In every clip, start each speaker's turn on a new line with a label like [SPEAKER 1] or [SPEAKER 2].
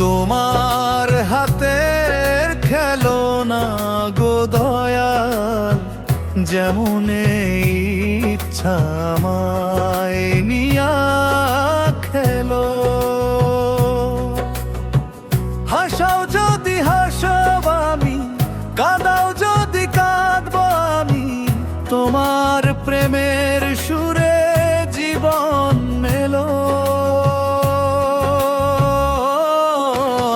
[SPEAKER 1] তোমার হাতের খেলনা গো দয়াল, যেমন ইচ্ছা আমায় নিয়া খেলো। হাসাও যদি হাসব আমি, কাঁদাও যদি কাঁদব আমি, তোমার প্রেমের সুরে জীবন মেলো।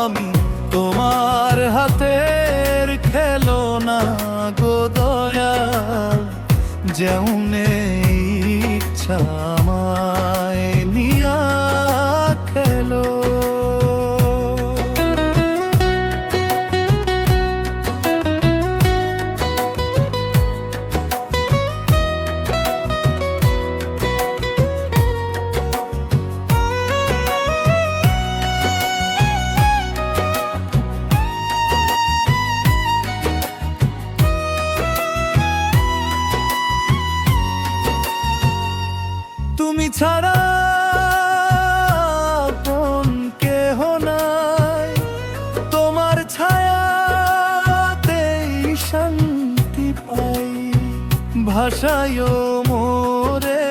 [SPEAKER 1] আমি তোমার হাতের খেলনা গো দয়াল, যেমন ইচ্ছা আমায় নিয়া খেলো। তুমি ছাড়া আপন কেহ নাই, তোমার ছায়াতেই শান্তি পাই। ভাষায় মোরে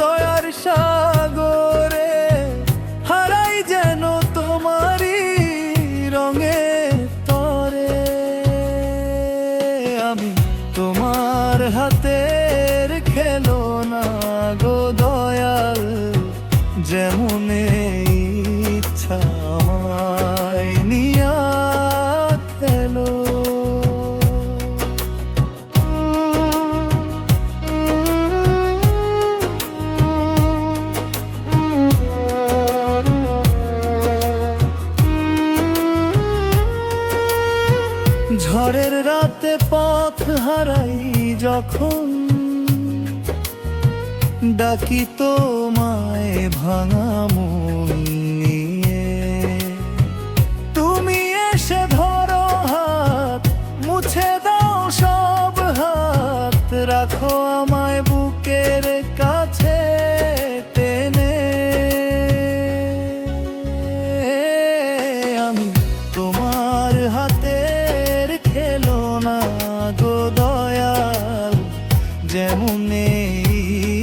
[SPEAKER 1] দয়ার সাগরে, হারাই যেন তোমারই রঙে তরে। আমি তোমার হাতের খেলনা গো দয়াল, যেমন ইচ্ছা আমায় নিয়া খেলো। ঝড়ের রাতে পথ হারাই যখন, ডাকি তোমায় ভাঙা মন নিয়ে। তুমি এসে ধরো হাত, মুছে দাও সব হাত, রাখো আমায় বুকের কাছে টেনে। আমি তোমার হাতের খেলনা গো দয়াল, যেমন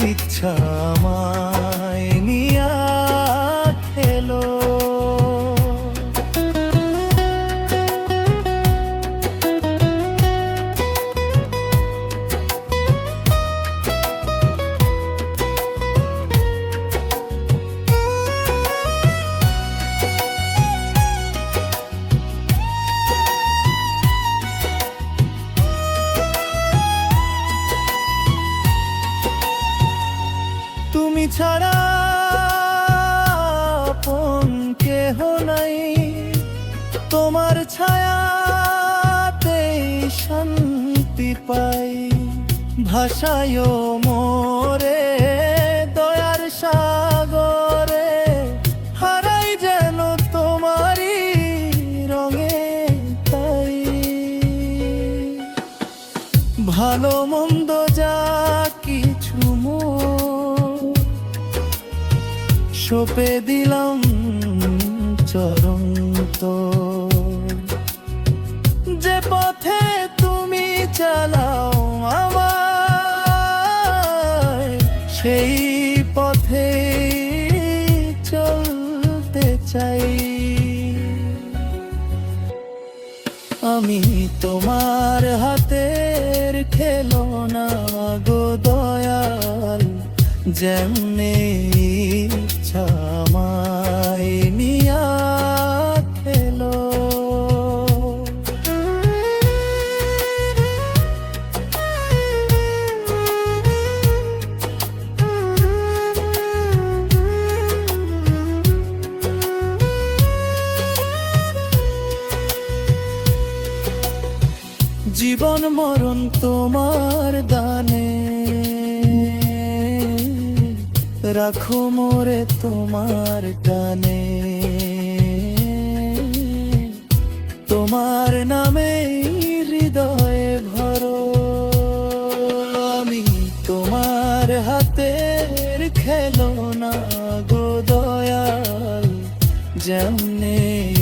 [SPEAKER 1] ইচ্ছা আমায় নিয়া খেলো। তুমি ছাড়া আপন কেহ নাই, তোমার ছায়াতেই শান্তি পাই। ভাষায় মোরে দয়ার সাগরে, হারাই যেন তোমারই রঙে তাই। ভালো মন্দ যা কিছু সঁপে দিলাম চরণ তোর। যে পথে তুমি চালাও আমায়, সেই পথে চলতে চাই। আমি তোমার হাতের খেলনা গো দয়াল, যেমন ইচ্ছা আমায় নিয়া খেলো। জীবন মরণ তোমার দানে, রাখো মোরে তোমার টানে। তোমার নামে হৃদয়ে ভরো, আমি তোমার হাতের খেলনা গো দয়াল, যেমনে